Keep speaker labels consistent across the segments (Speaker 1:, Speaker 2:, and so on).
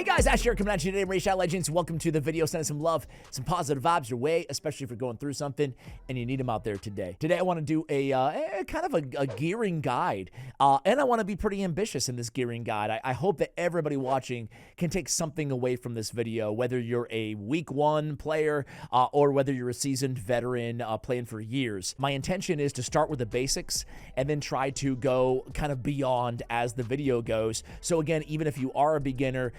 Speaker 1: Hey guys, Ash here coming at you today, Race Shot Legends. Welcome to the video. Sending some love, some positive vibes your way, especially if you're going through something and you need them out there today. Today I want to do a kind of a gearing guide, and I want to be pretty ambitious in this gearing guide. I hope that everybody watching can take something away from this video, whether you're a week one player or whether you're a seasoned veteran playing for years. My intention is to start with the basics and then try to go kind of beyond as the video goes. So again, even if you are a beginner,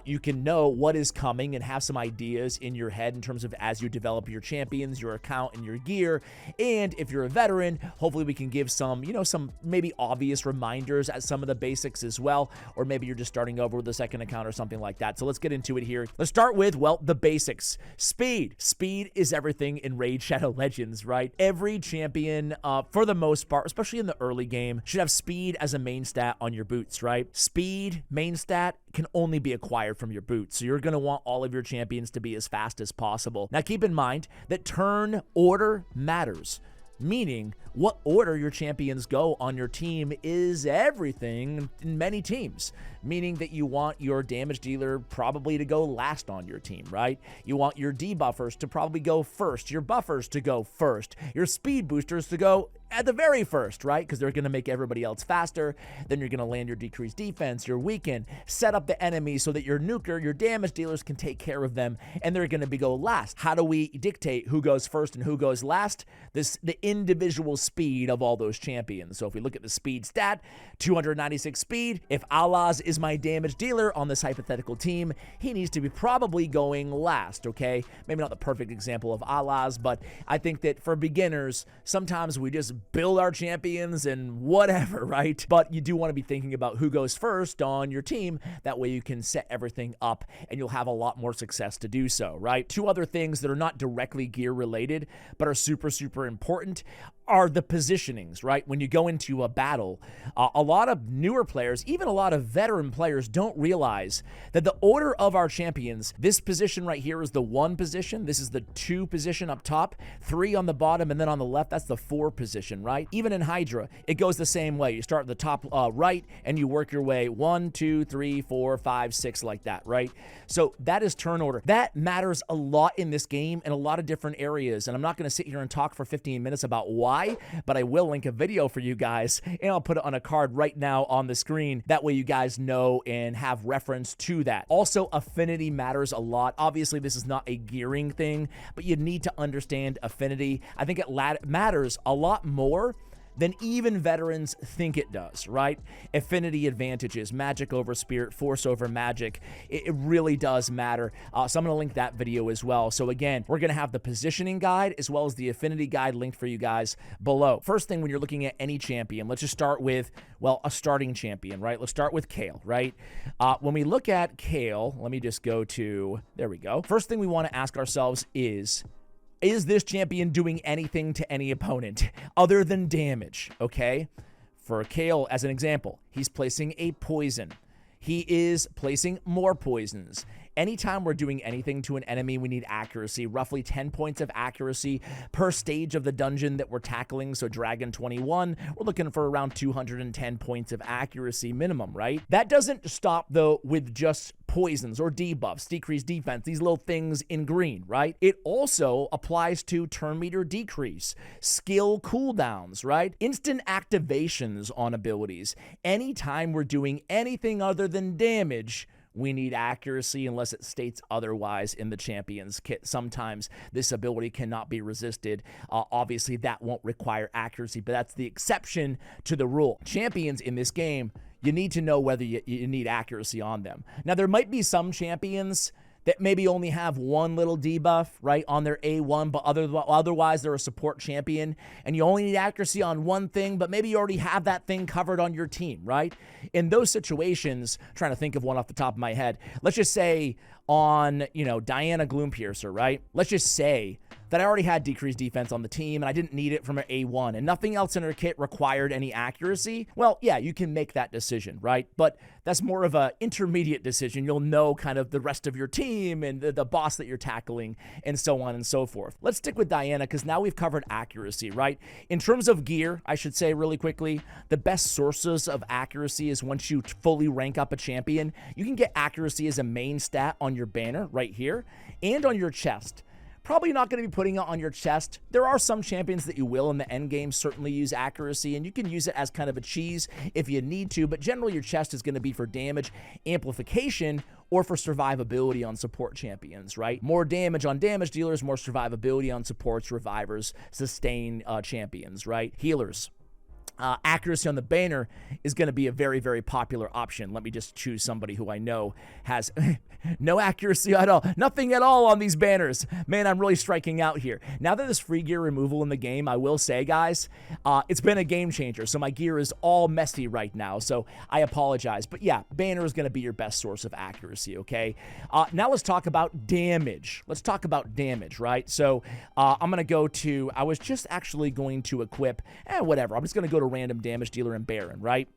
Speaker 1: you can know what is coming and have some ideas in your head in terms of as you develop your champions, your account, and your gear. And if you're a veteran, hopefully we can give some, some maybe obvious reminders at some of the basics as well, or maybe you're just starting over with a second account or something like that. So let's get into it here. Let's start with, well, the basics. Speed. Speed is everything in Raid Shadow Legends, right? Every champion, for the most part, especially in the early game, should have speed as a main stat on your boots, right? Speed, main stat, can only be acquired from your boots. So you're going to want all of your champions to be as fast as possible. Now keep in mind that turn order matters, meaning what order your champions go on your team is everything in many teams, meaning that you want your damage dealer probably to go last on your team, right? You want your debuffers to probably go first, your buffers to go first, your speed boosters to go at the very first, right? Because they're going to make everybody else faster. Then you're going to land your decreased defense, your weaken, set up the enemy so that your nuker, your damage dealers can take care of them, and they're going to go last. How do we dictate who goes first and who goes last? The individual speed of all those champions. So if we look at the speed stat, 296 speed, if Allah's is my damage dealer on this hypothetical team, he needs to be probably going last, okay? Maybe not the perfect example of Allah's, but I think that for beginners, sometimes we just build our champions and whatever, right? But you do want to be thinking about who goes first on your team. That way you can set everything up and you'll have a lot more success to do so, right? Two other things that are not directly gear related, but are super, super important are the positionings, right? When you go into a battle, a lot of newer players, even a lot of veteran players, don't realize that the order of our champions, this position right here is the 1 position, this is the 2 position up top, 3 on the bottom, and then on the left, that's the 4 position, right? Even in Hydra, it goes the same way. You start at the top right, and you work your way 1, 2, 3, 4, 5, 6, like that, right? So that is turn order. That matters a lot in this game in a lot of different areas, and I'm not gonna sit here and talk for 15 minutes about why, but I will link a video for you guys, and I'll put it on a card right now on the screen. That way you guys know and have reference to that. Also, affinity matters a lot. Obviously, this is not a gearing thing, but you need to understand affinity. I think it matters a lot more than even veterans think it does, right? Affinity advantages, magic over spirit, force over magic. It really does matter. So I'm going to link that video as well. So again, we're going to have the positioning guide as well as the affinity guide linked for you guys below. First thing when you're looking at any champion, let's just start with, well, a starting champion, right? Let's start with Kale, right? When we look at Kale, let me just go to, there we go. First thing we want to ask ourselves is this champion doing anything to any opponent other than damage, okay? For Kale, as an example, he's placing a poison. He is placing more poisons. Anytime we're doing anything to an enemy, we need accuracy, roughly 10 points of accuracy per stage of the dungeon that we're tackling. So Dragon 21, we're looking for around 210 points of accuracy minimum, right? That doesn't stop though with just poisons or debuffs, decreased defense, these little things in green, right? It also applies to turn meter decrease, skill cooldowns, right? Instant activations on abilities. Anytime we're doing anything other than damage, we need accuracy unless it states otherwise in the champion's kit. Sometimes this ability cannot be resisted. Obviously, that won't require accuracy, but that's the exception to the rule. Champions in this game, you need to know whether you need accuracy on them. Now, there might be some champions that maybe only have one little debuff, right, on their A1, but otherwise they're a support champion, and you only need accuracy on one thing, but maybe you already have that thing covered on your team, right? In those situations, trying to think of one off the top of my head, let's just say on, you know, Diana Gloompiercer, right? Let's just say that I already had decreased defense on the team and I didn't need it from an A1 and nothing else in her kit required any accuracy, well, yeah, you can make that decision, right? But that's more of a intermediate decision. You'll know kind of the rest of your team and the boss that you're tackling and so on and so forth. Let's stick with Diana because now we've covered accuracy, right? In terms of gear, I should say really quickly, the best sources of accuracy is once you fully rank up a champion, you can get accuracy as a main stat on your banner right here and on your chest. Probably not going to be putting it on your chest. There are some champions that you will in the end game certainly use accuracy, and you can use it as kind of a cheese if you need to, but generally your chest is going to be for damage amplification or for survivability on support champions, right? More damage on damage dealers, more survivability on supports, revivers, sustain champions, right? Healers. Accuracy on the banner is going to be a very, very popular option. Let me just choose somebody who I know has no accuracy at all. Nothing at all on these banners. Man, I'm really striking out here. Now that there's free gear removal in the game, I will say, guys, it's been a game changer. So my gear is all messy right now. So I apologize. But yeah, banner is going to be your best source of accuracy, okay? Now let's talk about damage. Let's talk about damage, right? So I'm going to go to, I was just actually going to equip, whatever. I'm just going to go to random damage dealer and Baron, right?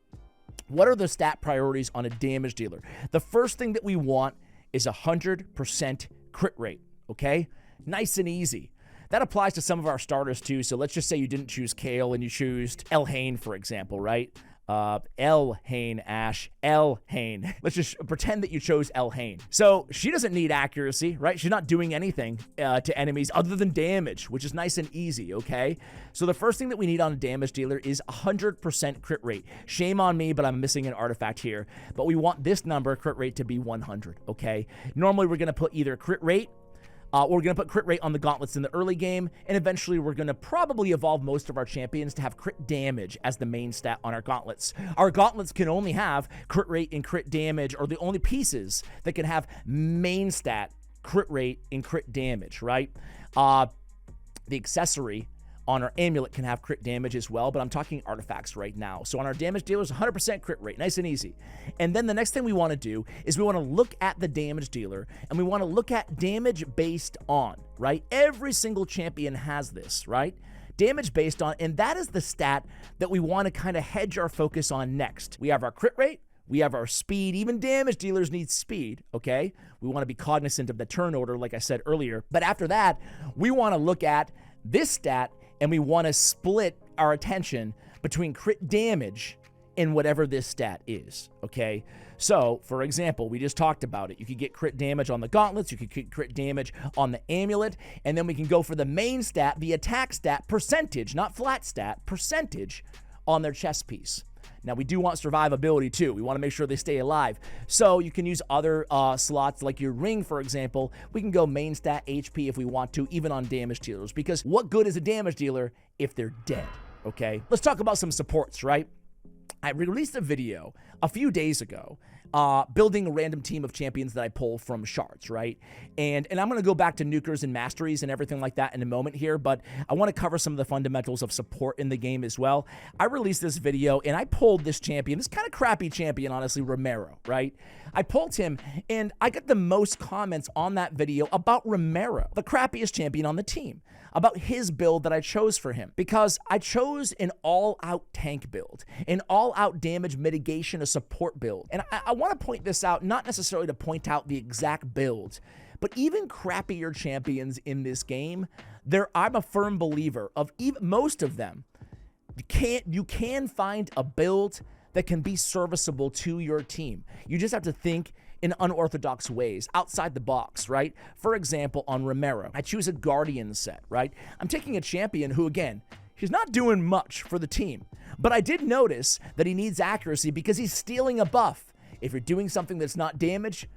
Speaker 1: What are the stat priorities on a damage dealer? The first thing that we want is 100% crit rate, okay? Nice and easy. That applies to some of our starters too. So let's just say you didn't choose Kale and you chose Elhain, for example, right? Elhain, Ash, Elhain. Let's just pretend that you chose Elhain. So she doesn't need accuracy, right? She's not doing anything to enemies other than damage, which is nice and easy, okay? So the first thing that we need on a damage dealer is 100% crit rate. Shame on me, but I'm missing an artifact here. But we want this number, crit rate, to be 100, okay? Normally, we're going to put either crit rate, we're going to put crit rate on the gauntlets in the early game, and eventually we're going to probably evolve most of our champions to have crit damage as the main stat on our gauntlets. Our gauntlets can only have crit rate and crit damage, or the only pieces that can have main stat, crit rate, and crit damage, right? The accessory on our amulet can have crit damage as well, but I'm talking artifacts right now. So on our damage dealers, 100% crit rate, nice and easy. And then the next thing we want to do is we want to look at the damage dealer, and we want to look at damage based on, right? Every single champion has this, right? Damage based on, and that is the stat that we want to kind of hedge our focus on next. We have our crit rate, we have our speed. Even damage dealers need speed, okay? We want to be cognizant of the turn order, like I said earlier. But after that, we want to look at this stat, and we want to split our attention between crit damage and whatever this stat is, okay? So, for example, we just talked about it. You could get crit damage on the gauntlets, you could get crit damage on the amulet, and then we can go for the main stat, the attack stat, percentage, not flat stat, percentage on their chest piece. Now, we do want survivability too. We want to make sure they stay alive. So you can use other slots like your ring, for example. We can go main stat HP if we want to, even on damage dealers. Because what good is a damage dealer if they're dead, okay? Let's talk about some supports, right? I released a video a few days ago building a random team of champions that I pull from shards, right? And I'm going to go back to nukers and masteries and everything like that in a moment here, but I want to cover some of the fundamentals of support in the game as well. I released this video and I pulled this champion, this kind of crappy champion, honestly, Romero, right? I pulled him and I got the most comments on that video about Romero, the crappiest champion on the team, about his build that I chose for him, because I chose an all-out tank build, an all-out damage mitigation, a support build. And I want to point this out, not necessarily to point out the exact build, but even crappier champions in this game, I'm a firm believer of most of them. You can find a build that can be serviceable to your team. You just have to think in unorthodox ways, outside the box, right? For example, on Romero, I choose a Guardian set, right? I'm taking a champion who, again, he's not doing much for the team, but I did notice that he needs accuracy because he's stealing a buff. If you're doing something that's not damage,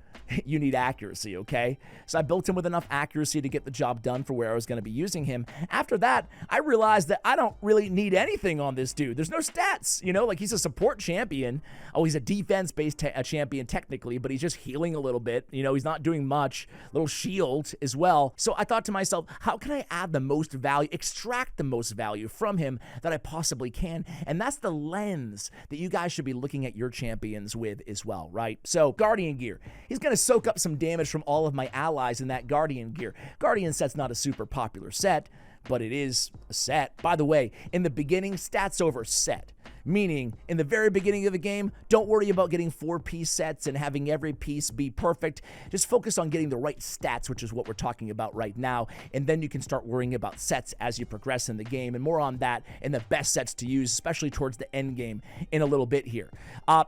Speaker 1: you need accuracy, okay? So I built him with enough accuracy to get the job done for where I was going to be using him. After that, I realized that I don't really need anything on this dude. There's no stats, you know? Like, he's a support champion. Oh, he's a defense-based champion technically, but he's just healing a little bit. You know, he's not doing much. Little shield as well. So I thought to myself, how can I add the most value, extract the most value from him that I possibly can? And that's the lens that you guys should be looking at your champions with as well, right? So Guardian gear, he's going to to soak up some damage from all of my allies in that Guardian gear. Guardian set's not a super popular set, but it is a set. By the way, in the beginning, stats over set. Meaning, in the very beginning of the game, don't worry about getting 4-piece sets and having every piece be perfect. Just focus on getting the right stats, which is what we're talking about right now. And then you can start worrying about sets as you progress in the game. And more on that and the best sets to use, especially towards the end game in a little bit here.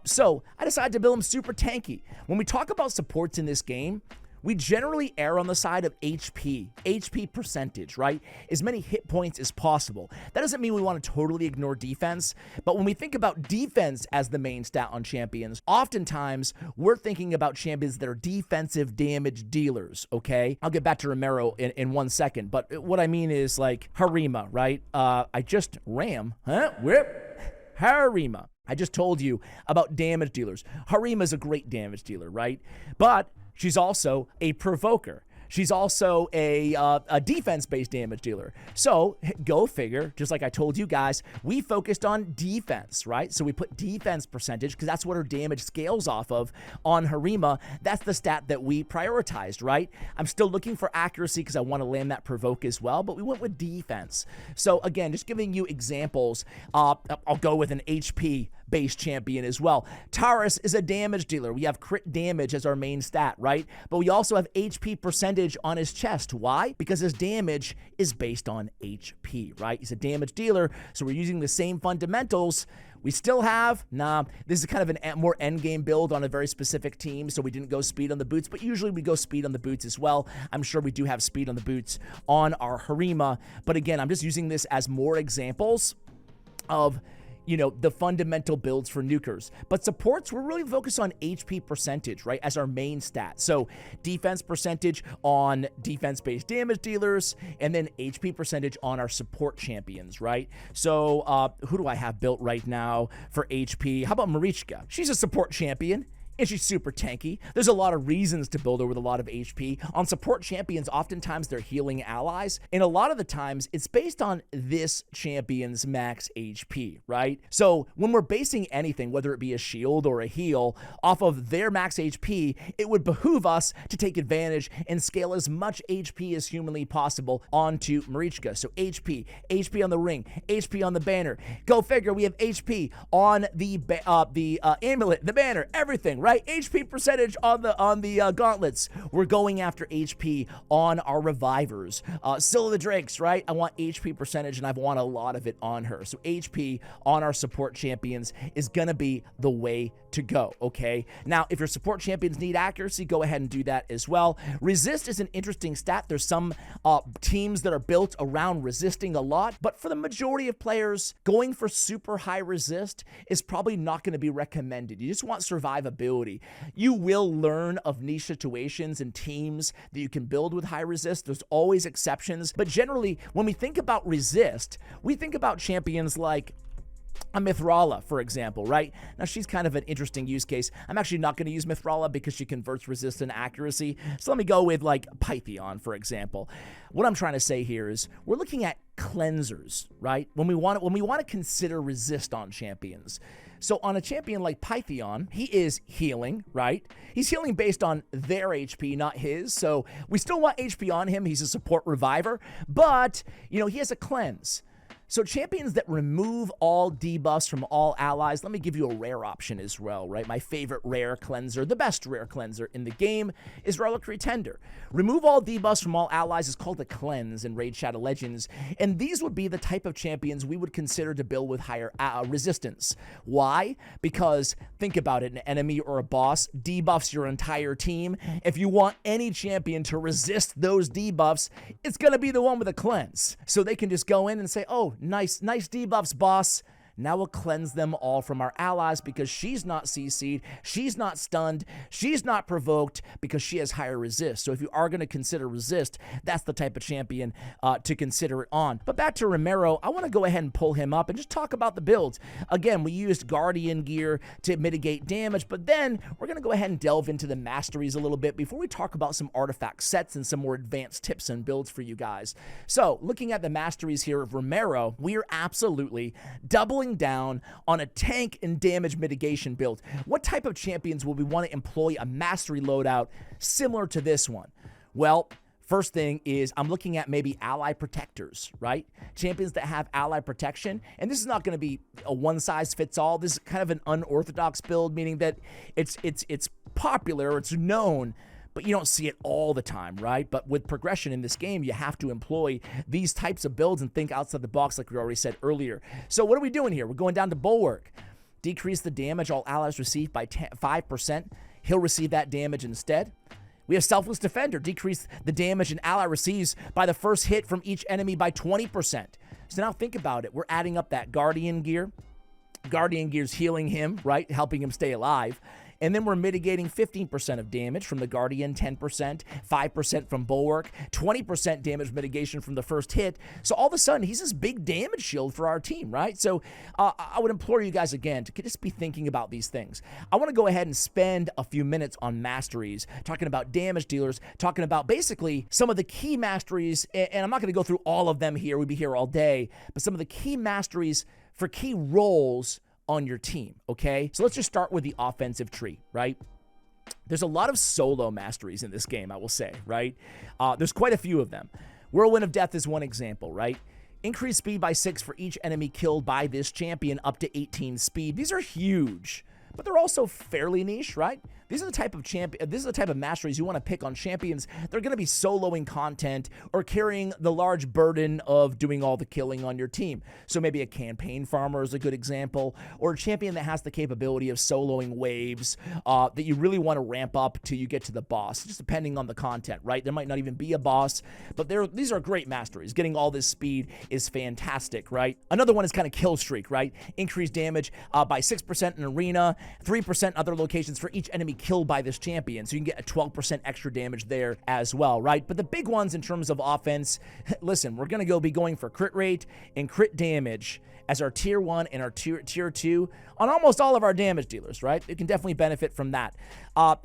Speaker 1: So I decided to build him super tanky. When we talk about supports in this game, we generally err on the side of HP percentage, right? As many hit points as possible. That doesn't mean we want to totally ignore defense, but when we think about defense as the main stat on champions, oftentimes we're thinking about champions that are defensive damage dealers, okay? I'll get back to Romero in 1 second, but what I mean is like Harima, right? I just Harima. I just told you about damage dealers. Harima is a great damage dealer, right? But she's also a provoker. She's also a defense-based damage dealer. So go figure, just like I told you guys, we focused on defense, right? So we put defense percentage because that's what her damage scales off of on Harima. That's the stat that we prioritized, right? I'm still looking for accuracy because I want to land that provoke as well, but we went with defense. So again, just giving you examples, I'll go with an HP base champion as well. Taurus is a damage dealer. We have crit damage as our main stat, right? But we also have HP percentage on his chest. Why? Because his damage is based on HP, right? He's a damage dealer, so we're using the same fundamentals. We still have, this is kind of a more endgame build on a very specific team, so we didn't go speed on the boots, but usually we go speed on the boots as well. I'm sure we do have speed on the boots on our Harima, but again, I'm just using this as more examples of the fundamental builds for nukers. But supports, we're really focused on HP percentage, right, as our main stat. So defense percentage on defense-based damage dealers, and then HP percentage on our support champions, right? So who do I have built right now for HP? How about Marichka? She's a support champion. And she's super tanky. There's a lot of reasons to build her with a lot of HP. On support champions, oftentimes they're healing allies, and a lot of the times it's based on this champion's max HP, right? So when we're basing anything, whether it be a shield or a heal, off of their max HP, it would behoove us to take advantage and scale as much HP as humanly possible onto Marichka. So HP on the ring, HP on the banner. Go figure, we have HP on the amulet, the banner, everything, right? HP percentage on the gauntlets. We're going after HP on our revivers. Still the Drakes, right? I want HP percentage, and I want a lot of it on her. So HP on our support champions is gonna be the way to go, okay? Now, if your support champions need accuracy, go ahead and do that as well. Resist is an interesting stat. There's some teams that are built around resisting a lot, but for the majority of players, going for super high resist is probably not gonna be recommended. You just want survivability. You will learn of niche situations and teams that you can build with high resist. There's always exceptions, but generally, when we think about resist, we think about champions like a Mithrala, for example, right? Now, she's kind of an interesting use case. I'm actually not going to use Mithrala because she converts resist and accuracy. So let me go with like Pythion, for example. What I'm trying to say here is we're looking at cleansers, right? When we want to consider resist on champions. So on a champion like Pythion, he is healing, right? He's healing based on their HP, not his. So we still want HP on him. He's a support reviver, but he has a cleanse. So champions that remove all debuffs from all allies, let me give you a rare option as well, right? My favorite rare cleanser, the best rare cleanser in the game is Reliquary Tender. Remove all debuffs from all allies is called a cleanse in Raid Shadow Legends, and these would be the type of champions we would consider to build with higher resistance. Why? Because think about it, an enemy or a boss debuffs your entire team. If you want any champion to resist those debuffs, it's going to be the one with a cleanse. So they can just go in and say, oh, nice debuffs, boss. Now we'll cleanse them all from our allies because she's not CC'd, she's not stunned, she's not provoked because she has higher resist. So if you are going to consider resist, that's the type of champion to consider it on. But back to Romero, I want to go ahead and pull him up and just talk about the builds. Again, we used Guardian gear to mitigate damage, but then we're going to go ahead and delve into the Masteries a little bit before we talk about some artifact sets and some more advanced tips and builds for you guys. So looking at the Masteries here of Romero, we are absolutely doubling drilling down on a tank and damage mitigation build. What type of champions will we want to employ a mastery loadout similar to this one? Well, first thing is I'm looking at maybe ally protectors, right? Champions that have ally protection. And this is not going to be a one-size-fits-all. This is kind of an unorthodox build, meaning that it's popular, it's known, but you don't see it all the time, right? But with progression in this game, you have to employ these types of builds and think outside the box like we already said earlier. So what are we doing here? We're going down to Bulwark. Decrease the damage all allies receive by 5%. He'll receive that damage instead. We have Selfless Defender. Decrease the damage an ally receives by the first hit from each enemy by 20%. So now think about it. We're adding up that Guardian gear. Guardian gear's healing him, right? Helping him stay alive. And then we're mitigating 15% of damage from the Guardian, 10%, 5% from Bulwark, 20% damage mitigation from the first hit. So all of a sudden, he's this big damage shield for our team, right? So I would implore you guys again to just be thinking about these things. I want to go ahead and spend a few minutes on masteries, talking about damage dealers, talking about basically some of the key masteries, and I'm not going to go through all of them here. We'd be here all day, but some of the key masteries for key roles on your team, okay? So let's just start with the offensive tree, right? There's a lot of solo masteries in this game, I will say, right? There's quite a few of them. Whirlwind of Death is one example, right? Increase speed by 6 for each enemy killed by this champion, up to 18 speed. These are huge, but they're also fairly niche, right? These are the type of this is the type of masteries you want to pick on champions. They're going to be soloing content or carrying the large burden of doing all the killing on your team. So maybe a campaign farmer is a good example, or a champion that has the capability of soloing waves that you really want to ramp up till you get to the boss, just depending on the content, right? There might not even be a boss, but these are great masteries. Getting all this speed is fantastic, right? Another one is kind of kill streak, right? Increased damage by 6% in arena, 3% other locations for each enemy killed by this champion, so you can get a 12% extra damage there as well, right? But the big ones in terms of offense, listen, we're going to be going for crit rate and crit damage as our tier 1 and our tier 2 on almost all of our damage dealers, right? It can definitely benefit from that.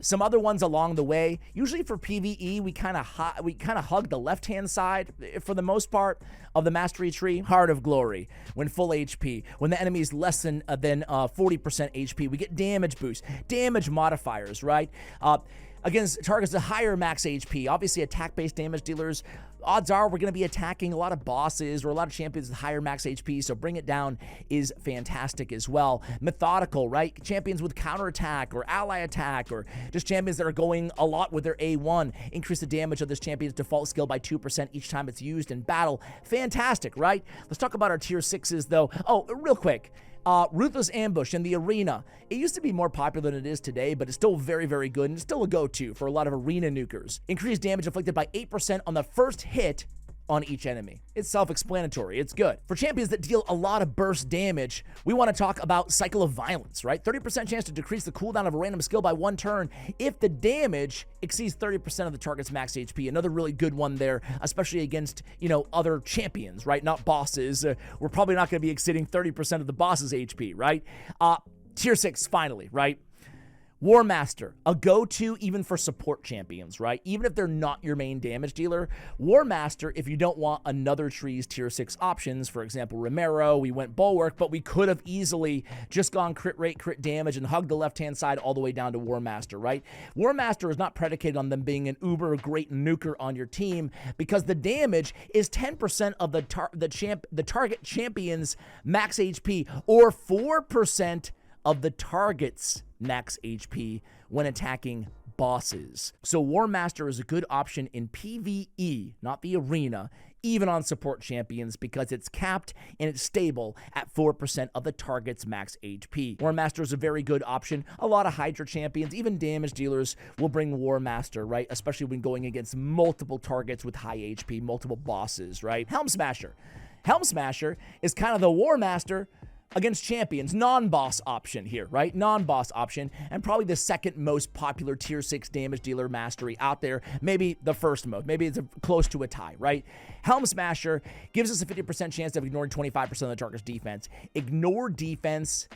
Speaker 1: Some other ones along the way, usually for PvE, we kind of hug the left-hand side for the most part of the mastery tree. Heart of Glory, when full HP, when the enemy is less than 40% HP, we get damage boost, damage modifiers, right? Against targets with higher max HP, obviously attack-based damage dealers, odds are we're going to be attacking a lot of bosses or a lot of champions with higher max HP, so bring it down is fantastic as well. Methodical, right? Champions with counterattack or ally attack, or just champions that are going a lot with their A1. Increase the damage of this champion's default skill by 2% each time it's used in battle. Fantastic, right? Let's talk about our tier 6s though. Oh, real quick. Ruthless Ambush in the arena. It used to be more popular than it is today, but it's still very, very good, and it's still a go-to for a lot of arena nukers. Increased damage inflicted by 8% on the first hit on each enemy. It's self-explanatory. It's good. For champions that deal a lot of burst damage, we want to talk about Cycle of Violence, right? 30% chance to decrease the cooldown of a random skill by 1 turn if the damage exceeds 30% of the target's max HP. Another really good one there, especially against, other champions, right? Not bosses. We're probably not going to be exceeding 30% of the boss's HP, right? Tier 6, finally, right? War Master, a go-to even for support champions, right? Even if they're not your main damage dealer. War Master, if you don't want another tree's tier 6 options, for example, Romero, we went Bulwark, but we could have easily just gone crit rate, crit damage, and hugged the left-hand side all the way down to War Master, right? War Master is not predicated on them being an uber great nuker on your team, because the damage is 10% of the target champion's max HP, or 4% of the target's max HP when attacking bosses. So War Master is a good option in PvE, not the arena, even on support champions, because it's capped and it's stable at 4% of the target's max HP. War Master is a very good option. A lot of Hydra champions, even damage dealers, will bring War Master, right? Especially when going against multiple targets with high HP, multiple bosses, right? Helm Smasher. Helm Smasher is kind of the War Master against champions, non-boss option here, right? Non-boss option, and probably the second most popular tier 6 damage dealer mastery out there. Maybe the first most. Maybe it's close to a tie, right? Helm Smasher gives us a 50% chance of ignoring 25% of the target's defense. Ignore defense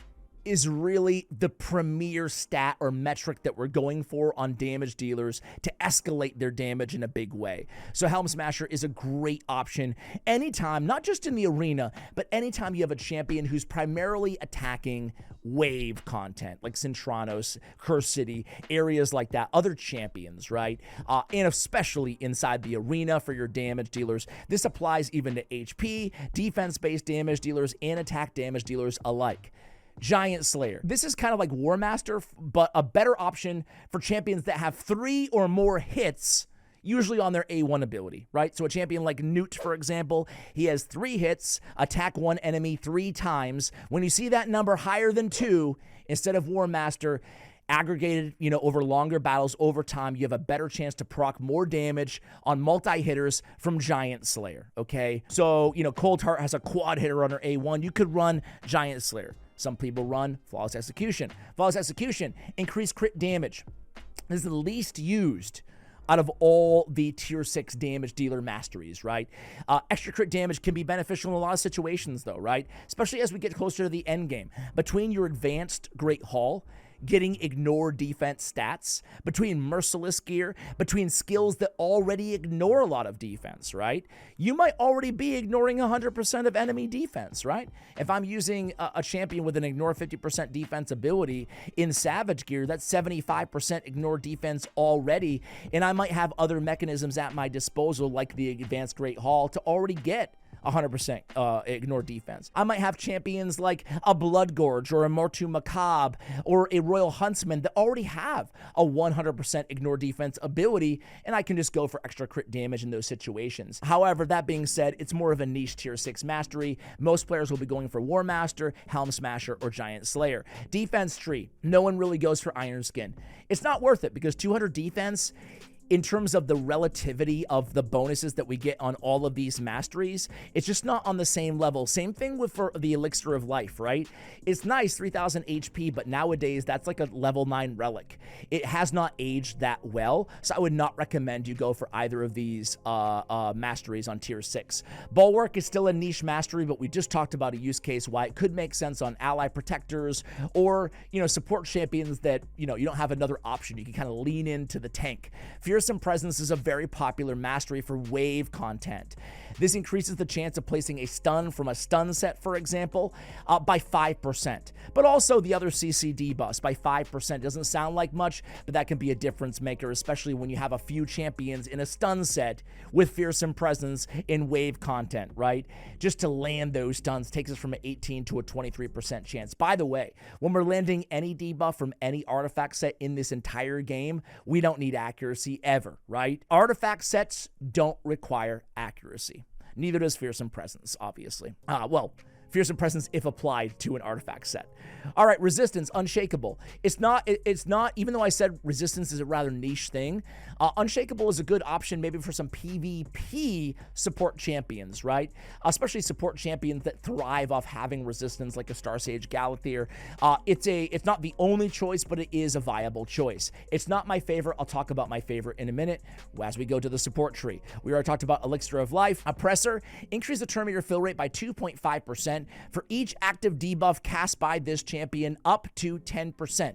Speaker 1: is really the premier stat or metric that we're going for on damage dealers to escalate their damage in a big way. So Helm Smasher is a great option anytime, not just in the arena, but anytime you have a champion who's primarily attacking wave content, like Cintranos, Curse City, areas like that, other champions, right? And especially inside the arena for your damage dealers. This applies even to HP, defense-based damage dealers, and attack damage dealers alike. Giant Slayer. This is kind of like War Master, but a better option for champions that have 3 or more hits, usually on their A1 ability, right? So a champion like Newt, for example, he has 3 hits, attack 1 enemy 3 times. When you see that number higher than 2, instead of War Master, aggregated, over longer battles over time, you have a better chance to proc more damage on multi-hitters from Giant Slayer, okay? So, Cold Heart has a quad hitter on her A1. You could run Giant Slayer. Some people run Flawless Execution. Flawless Execution, increased crit damage. This is the least used out of all the tier 6 damage dealer masteries, right? Extra crit damage can be beneficial in a lot of situations, though, right? Especially as we get closer to the end game. Between your advanced Great Hall, getting ignore defense stats, between merciless gear, between skills that already ignore a lot of defense, right? You might already be ignoring 100% of enemy defense, right? If I'm using a champion with an ignore 50% defense ability in Savage gear, that's 75% ignore defense already, and I might have other mechanisms at my disposal, like the Advanced Great Hall, to already get 100% ignore defense. I might have champions like a Blood Gorge or a Mortu Macabre or a Royal Huntsman that already have a 100% ignore defense ability, and I can just go for extra crit damage in those situations. However, that being said, it's more of a niche tier 6 mastery. Most players will be going for War Master, Helm Smasher, or Giant Slayer. Defense tree, no one really goes for Iron Skin. It's not worth it because 200 defense, in terms of the relativity of the bonuses that we get on all of these masteries, it's just not on the same level. Same thing with for the Elixir of Life, right? It's nice, 3,000 HP, but nowadays that's like a level 9 relic. It has not aged that well, so I would not recommend you go for either of these masteries on tier 6. Bulwark is still a niche mastery, but we just talked about a use case why it could make sense on ally protectors or, support champions that, you don't have another option. You can kind of lean into the tank. Fearsome Presence is a very popular mastery for wave content. This increases the chance of placing a stun from a stun set, for example, by 5%. But also the other CC debuffs by 5%. Doesn't sound like much, but that can be a difference maker, especially when you have a few champions in a stun set with Fearsome Presence in wave content, right? Just to land those stuns takes us from an 18 to a 23% chance. By the way, when we're landing any debuff from any artifact set in this entire game, we don't need accuracy ever, right? Artifact sets don't require accuracy. Neither does Fearsome Presence, obviously. Fearsome Presence if applied to an artifact set. All right, Resistance, Unshakable. It's not, even though I said Resistance is a rather niche thing, Unshakable is a good option maybe for some PvP support champions, right? Especially support champions that thrive off having Resistance, like a Star Sage Galathier. It's not the only choice, but it is a viable choice. It's not my favorite. I'll talk about my favorite in a minute as we go to the support tree. We already talked about Elixir of Life. Oppressor, increase the turn meter fill rate by 2.5%. For each active debuff cast by this champion up to 10%.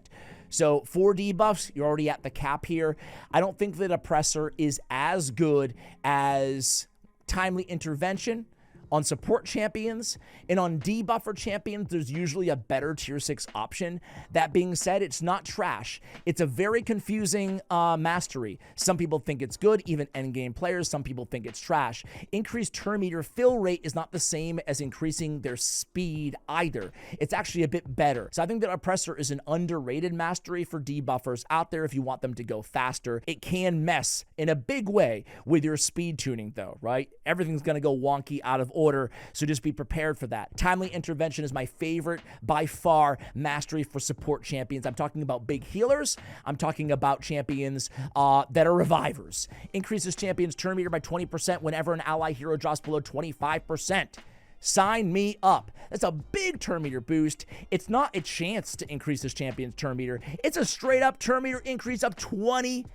Speaker 1: So 4 debuffs, you're already at the cap here. I don't think that Oppressor is as good as Timely Intervention on support champions, and on debuffer champions, there's usually a better tier 6 option. That being said, it's not trash. It's a very confusing mastery. Some people think it's good, even endgame players. Some people think it's trash. Increased turn meter fill rate is not the same as increasing their speed either. It's actually a bit better. So I think that Oppressor is an underrated mastery for debuffers out there if you want them to go faster. It can mess in a big way with your speed tuning though, right? Everything's gonna go wonky out of order, so just be prepared for that. Timely Intervention is my favorite by far mastery for support champions. I'm talking about big healers. I'm talking about champions that are revivers. Increases champions turn meter by 20% whenever an ally hero drops below 25%. Sign me up. That's a big turn meter boost. It's not a chance to increase this champion's turn meter. It's a straight up turn meter increase of 20%.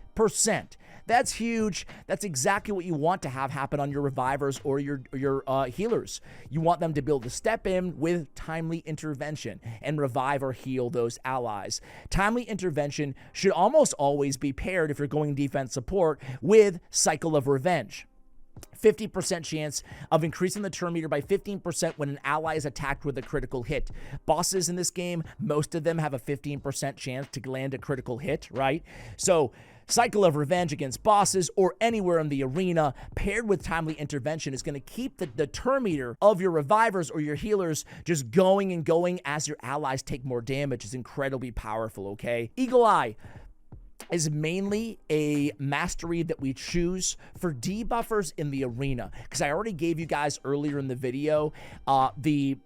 Speaker 1: That's huge. That's exactly what you want to have happen on your revivers or your healers. You want them to be able to step in with timely intervention and revive or heal those allies. Timely intervention should almost always be paired, if you're going defense support, with Cycle of Revenge. 50% chance of increasing the turn meter by 15% when an ally is attacked with a critical hit. Bosses in this game, most of them have a 15% chance to land a critical hit, right? So Cycle of Revenge against bosses or anywhere in the arena paired with timely intervention is going to keep the turn meter of your revivers or your healers just going and going as your allies take more damage. Is incredibly powerful, okay? Eagle Eye is mainly a mastery that we choose for debuffers in the arena, because I already gave you guys earlier in the video the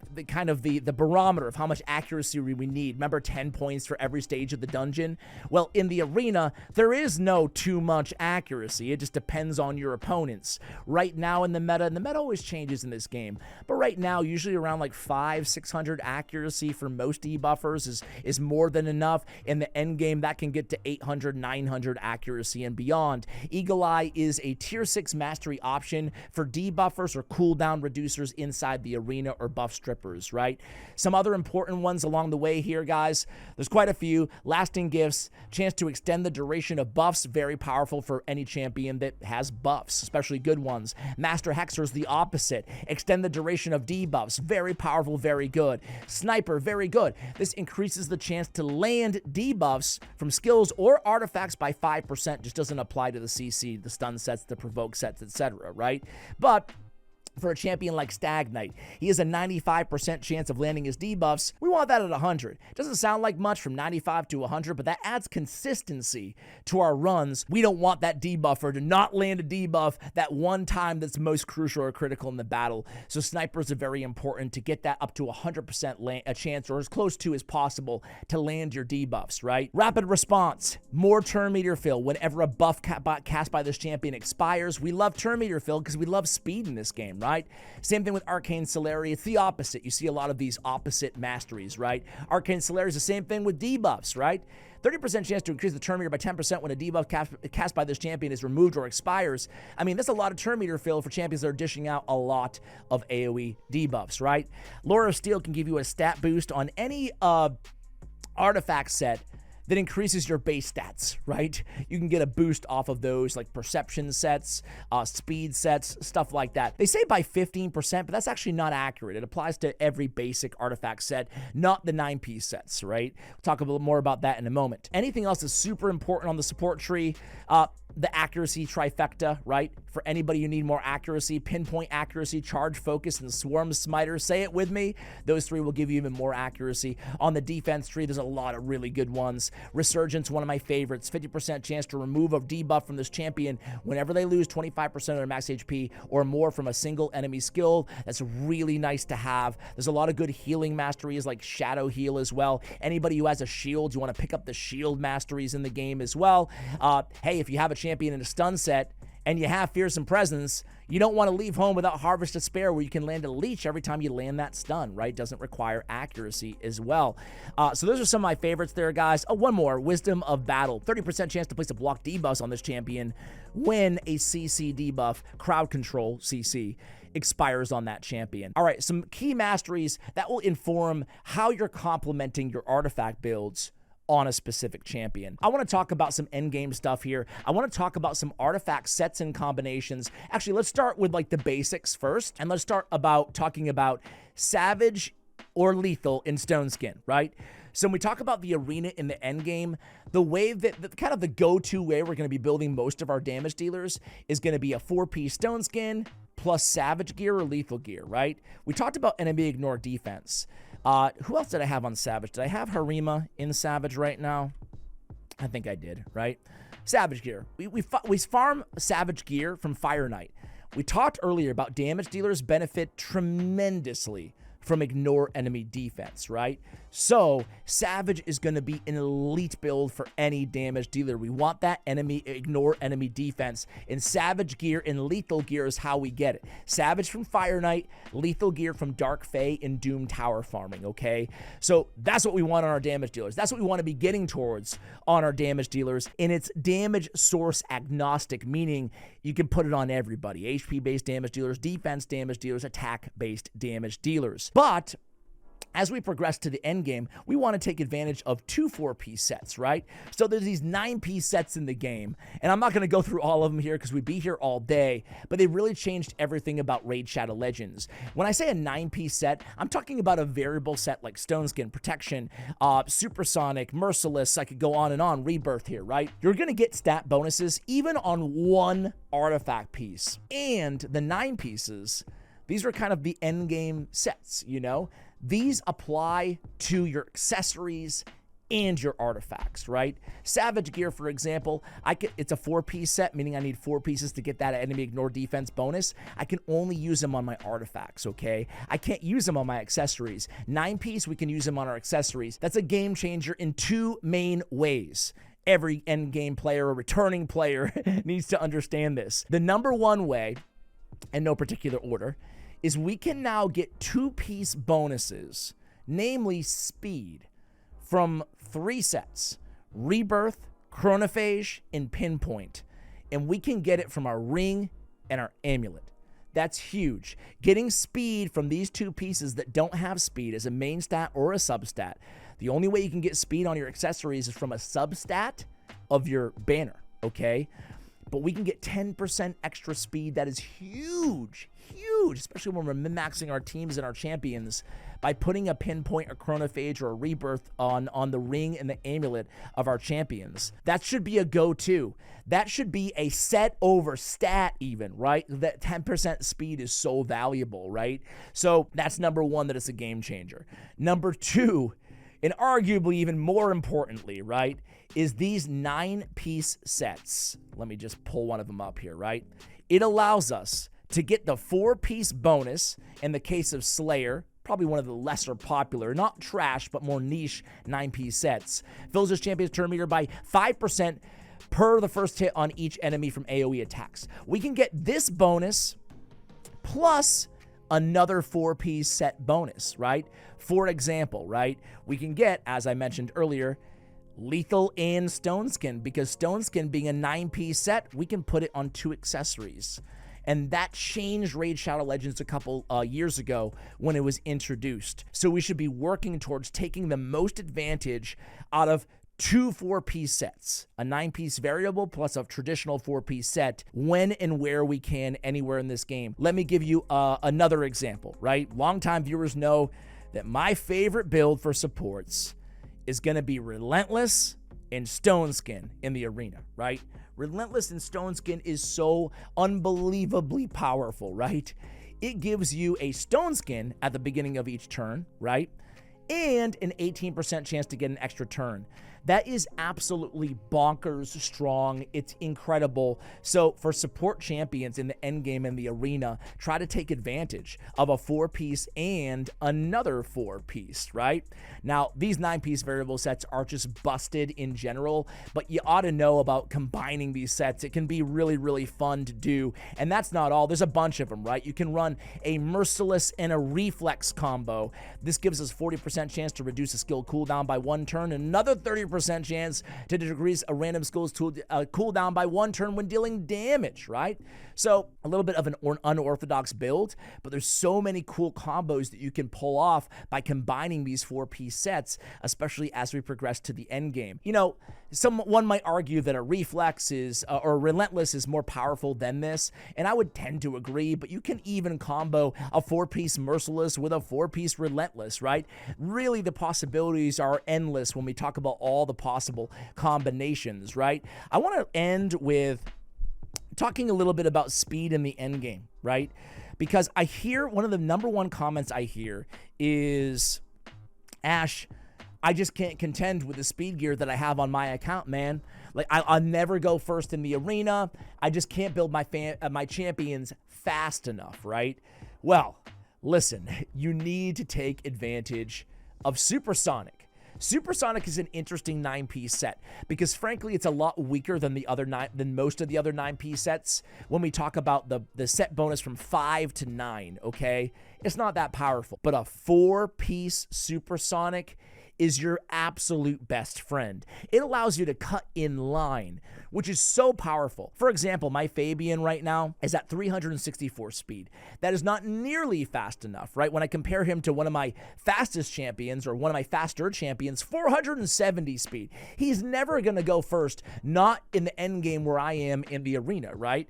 Speaker 1: barometer of how much accuracy we need. Remember, 10 points for every stage of the dungeon? Well, in the arena, there is no too much accuracy. It just depends on your opponents. Right now in the meta, and the meta always changes in this game, but right now, usually around like 500-600 accuracy for most debuffers is more than enough. In the end game, that can get to 800-900 accuracy and beyond. Eagle Eye is a tier 6 mastery option for debuffers or cooldown reducers inside the arena or buff strippers, right? Some other important ones along the way here, guys. There's quite a few. Lasting Gifts, chance to extend the duration of buffs, very powerful for any champion that has buffs, especially good ones. Master Hexer's the opposite. Extend the duration of debuffs, very powerful, very good. Sniper, very good. This increases the chance to land debuffs from skills or artifacts by 5%. Just doesn't apply to the CC, the stun sets, the provoke sets, etc., right? But for a champion like Stag Knight, he has a 95% chance of landing his debuffs. We want that at 100. Doesn't sound like much from 95 to 100, but that adds consistency to our runs. We don't want that debuffer to not land a debuff that one time that's most crucial or critical in the battle. So snipers are very important to get that up to 100% a chance, or as close to as possible, to land your debuffs, right? Rapid response, more turn meter fill whenever a buff cast by this champion expires. We love turn meter fill because we love speed in this game, right? Same thing with Arcane Celeri. It's the opposite. You see a lot of these opposite masteries, right? Arcane Celeri is the same thing with debuffs, right? 30% chance to increase the turn meter by 10% when a debuff cast by this champion is removed or expires. I mean, that's a lot of turn meter fill for champions that are dishing out a lot of AoE debuffs, right? Lore of Steel can give you a stat boost on any artifact set that increases your base stats, right? You can get a boost off of those, like perception sets, speed sets, stuff like that. They say by 15%, but that's actually not accurate. It applies to every basic artifact set, not the 9-piece sets, right? We'll talk a little more about that in a moment. Anything else that's super important on the support tree, the accuracy trifecta, right? For anybody who need more accuracy, pinpoint accuracy, charge focus, and swarm smiter. Say it with me. Those three will give you even more accuracy. On the defense tree, there's a lot of really good ones. Resurgence, one of my favorites. 50% chance to remove a debuff from this champion whenever they lose 25% of their max HP or more from a single enemy skill. That's really nice to have. There's a lot of good healing masteries like Shadow Heal as well. Anybody who has a shield, you want to pick up the shield masteries in the game as well. Hey, if you have a champion in a stun set and you have Fearsome Presence, you don't want to leave home without Harvest of Despair, where you can land a leech every time you land that stun, right? Doesn't require accuracy as well. So those are some of my favorites there, guys. Oh, one more, Wisdom of Battle. 30% chance to place a block debuff on this champion when a CC debuff, crowd control CC, expires on that champion. All right, some key masteries that will inform how you're complementing your artifact builds on a specific champion. I want to talk about some endgame stuff here. I want to talk about some artifact sets and combinations. Actually, let's start with like the basics first, and let's start talking about Savage or Lethal in Stone Skin, right? So when we talk about the arena in the endgame, the way that kind of the go-to way we're going to be building most of our damage dealers is going to be a 4-piece Stone Skin plus Savage gear or Lethal gear, right? We talked about enemy ignore defense. Who else did I have on Savage? Did I have Harima in Savage right now? I think I did, right? Savage gear. We farm Savage gear from Fire Knight. We talked earlier about damage dealers benefit tremendously from ignore enemy defense, right? So Savage is going to be an elite build for any damage dealer. We want that ignore enemy defense, and Savage gear and lethal gear is how we get it. Savage from Fire Knight, lethal gear from Dark Fae and Doom Tower farming, okay? So that's what we want on our damage dealers. That's what we want to be getting towards on our damage dealers, and it's damage source agnostic, meaning you can put it on everybody. HP-based damage dealers, defense damage dealers, attack-based damage dealers. But as we progress to the end game, we want to take advantage of 2 4-piece sets, right? So there's these 9-piece sets in the game, and I'm not going to go through all of them here because we'd be here all day, but they really changed everything about Raid Shadow Legends. When I say a 9-piece set, I'm talking about a variable set like Stone Skin, Protection, Supersonic, Merciless. I could go on and on. Rebirth here, right? You're going to get stat bonuses even on 1 artifact piece. And the 9 pieces, these are kind of the end game sets, you know? These apply to your accessories and your artifacts, right? Savage gear, for example, it's a 4-piece set, meaning I need 4 pieces to get that enemy ignore defense bonus. I can only use them on my artifacts, okay? I can't use them on my accessories. 9-piece, we can use them on our accessories. That's a game changer in 2 main ways. Every end game player or returning player needs to understand this. The number 1 way, in no particular order, is we can now get 2-piece bonuses, namely speed, from 3 sets: Rebirth, Chronophage, and Pinpoint. And we can get it from our ring and our amulet. That's huge. Getting speed from these 2 pieces that don't have speed as a main stat or a substat. The only way you can get speed on your accessories is from a substat of your banner, okay? But we can get 10% extra speed. That is huge, huge, especially when we're min-maxing our teams and our champions by putting a Pinpoint, a Chronophage, or a Rebirth on the ring and the amulet of our champions. That should be a go-to. That should be a set over stat even, right? That 10% speed is so valuable, right? So that's number 1, that it's a game changer. Number 2, and arguably even more importantly, right, is these 9-piece sets. Let me just pull one of them up here, right? It allows us to get the 4-piece bonus in the case of Slayer, probably one of the lesser popular, not trash, but more niche 9-piece sets. Fills his champion's turn meter by 5% per the first hit on each enemy from AoE attacks. We can get this bonus plus another 4-piece set bonus, right? For example, right, we can get, as I mentioned earlier, lethal and Stone Skin, because Stone Skin being a 9-piece set, we can put it on 2 accessories. And that changed Raid Shadow Legends a couple years ago when it was introduced. So we should be working towards taking the most advantage out of 2 4-piece sets, a 9-piece variable plus a traditional 4-piece set, when and where we can, anywhere in this game. Let me give you another example, right? Longtime viewers know that my favorite build for supports is going to be Relentless and Stone Skin in the arena, right? Relentless and Stone Skin is so unbelievably powerful, right? It gives you a Stone Skin at the beginning of each turn, right? And an 18% chance to get an extra turn. That is absolutely bonkers strong. It's incredible. So for support champions in the end game and the arena, try to take advantage of a 4-piece and another 4-piece, right? Now, these 9-piece variable sets are just busted in general, but you ought to know about combining these sets. It can be really, really fun to do. And that's not all. There's a bunch of them, right? You can run a Merciless and a Reflex combo. This gives us 40% chance to reduce a skill cooldown by 1 turn, and another 30% chance to decrease a random skill's cooldown by 1 turn when dealing damage, right? So a little bit of an unorthodox build, but there's so many cool combos that you can pull off by combining these 4-piece sets, especially as we progress to the end game. You know, one might argue that a Reflex is, or a Relentless is more powerful than this, and I would tend to agree, but you can even combo a 4-piece Merciless with a 4-piece Relentless, right? Really, the possibilities are endless when we talk about all the possible combinations, right? I want to end with talking a little bit about speed in the end game, right? Because I hear one of the number 1 comments I hear is, Ash, I just can't contend with the speed gear that I have on my account, man. Like, I'll never go first in the arena. I just can't build my champions fast enough, right? Well, Listen, you need to take advantage of Supersonic. Supersonic is an interesting 9-piece set because frankly, it's a lot weaker than most of the other 9-piece sets. When we talk about the set bonus from 5 to 9, okay? It's not that powerful, but a 4-piece Supersonic is your absolute best friend. It allows you to cut in line, which is so powerful. For example, my Fabian right now is at 364 speed. That is not nearly fast enough, right? When I compare him to one of my fastest champions or one of my faster champions, 470 speed. He's never going to go first, not in the end game where I am in the arena, right?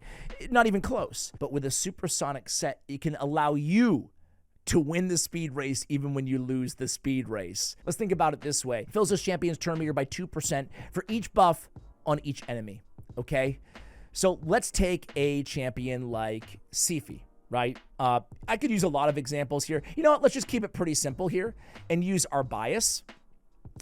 Speaker 1: Not even close. But with a Supersonic set, it can allow you to win the speed race even when you lose the speed race. Let's think about it this way. Fills his champion's turn meter by 2% for each buff on each enemy, okay? So let's take a champion like Sifi, right? I could use a lot of examples here. You know what? Let's just keep it pretty simple here and use our bias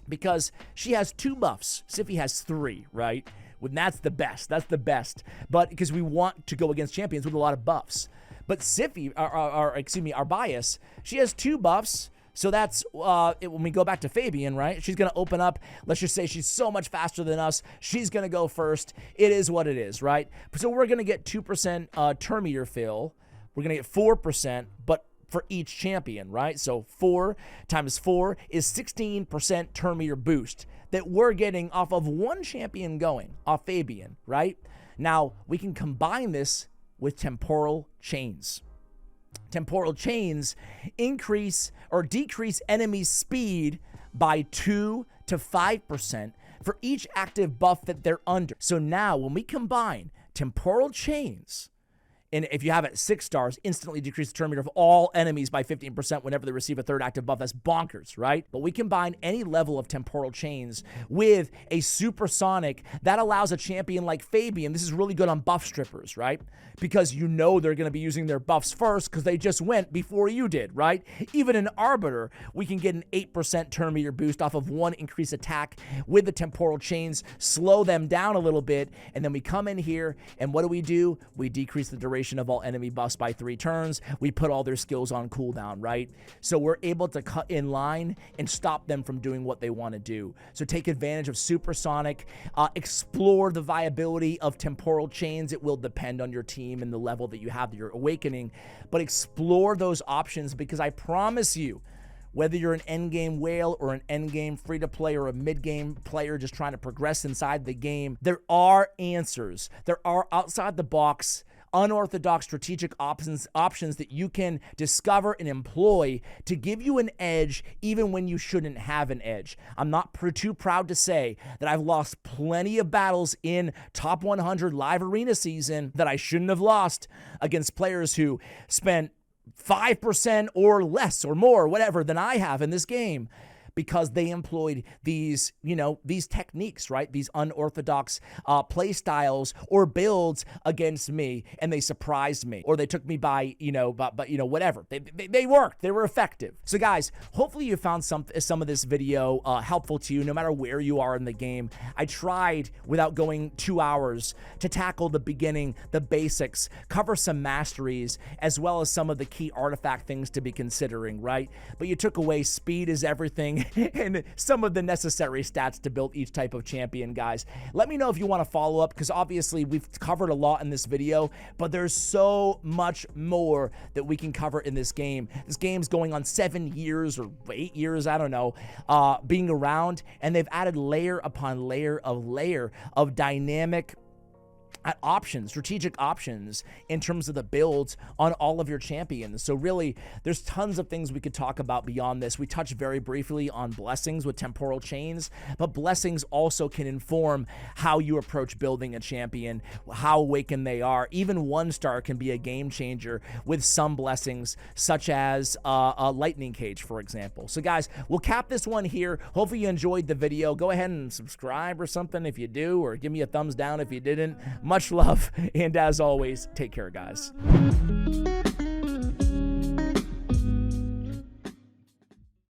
Speaker 1: because she has 2 buffs. Sifi has 3, right? When that's the best. That's the best. But because we want to go against champions with a lot of buffs. But Sifi, our bias, she has 2 buffs. So that's, when we go back to Fabian, right? She's going to open up. Let's just say she's so much faster than us. She's going to go first. It is what it is, right? So we're going to get 2% turn meter fill. We're going to get 4%, but for each champion, right? So 4 times 4 is 16% turn meter boost that we're getting off of one champion going, off Fabian, right? Now, we can combine this with temporal chains. Temporal chains increase or decrease enemy speed by 2 to 5% for each active buff that they're under. So now when we combine temporal chains, and if you have it 6 stars, instantly decrease the turn meter of all enemies by 15% whenever they receive a 3rd active buff. That's bonkers, right? But we combine any level of temporal chains with a Supersonic that allows a champion like Fabian. This is really good on buff strippers, right? Because you know they're going to be using their buffs first because they just went before you did, right? Even an Arbiter, we can get an 8% turn meter boost off of 1 increased attack with the temporal chains, slow them down a little bit, and then we come in here, and what do? We decrease the duration of all enemy buffs by 3 turns. We put all their skills on cooldown, right? So we're able to cut in line and stop them from doing what they want to do. So take advantage of Supersonic, explore the viability of temporal chains. It will depend on your team and the level that you have your awakening, but explore those options because I promise you, whether you're an endgame whale or an endgame free-to-play or a mid-game player just trying to progress inside the game, there are answers. There are outside-the-box unorthodox strategic options that you can discover and employ to give you an edge even when you shouldn't have an edge. I'm not too proud to say that I've lost plenty of battles in top 100 live arena season that I shouldn't have lost against players who spent 5% or less or more, whatever, than I have in this game, because they employed these, these techniques, right? These unorthodox play styles or builds against me, and they surprised me, or they took me by, whatever. They worked. They were effective. So guys, hopefully you found some of this video helpful to you, no matter where you are in the game. I tried, without going 2 hours, to tackle the beginning, the basics, cover some masteries, as well as some of the key artifact things to be considering, right? But you took away speed is everything and some of the necessary stats to build each type of champion, guys. Let me know if you want to follow up, because obviously we've covered a lot in this video, but there's so much more that we can cover in this game. This game's going on 7 years or 8 years, I don't know, being around, and they've added layer upon layer of dynamic options, strategic options in terms of the builds on all of your champions. So really, there's tons of things we could talk about beyond this. We touched very briefly on blessings with temporal chains, but blessings also can inform how you approach building a champion, how awakened they are. Even 1-star can be a game changer with some blessings, such as a lightning cage, for example. So guys, we'll cap this one here. Hopefully you enjoyed the video. Go ahead and subscribe or something if you do, or give me a thumbs down if you didn't. Much love, and as always, take care, guys.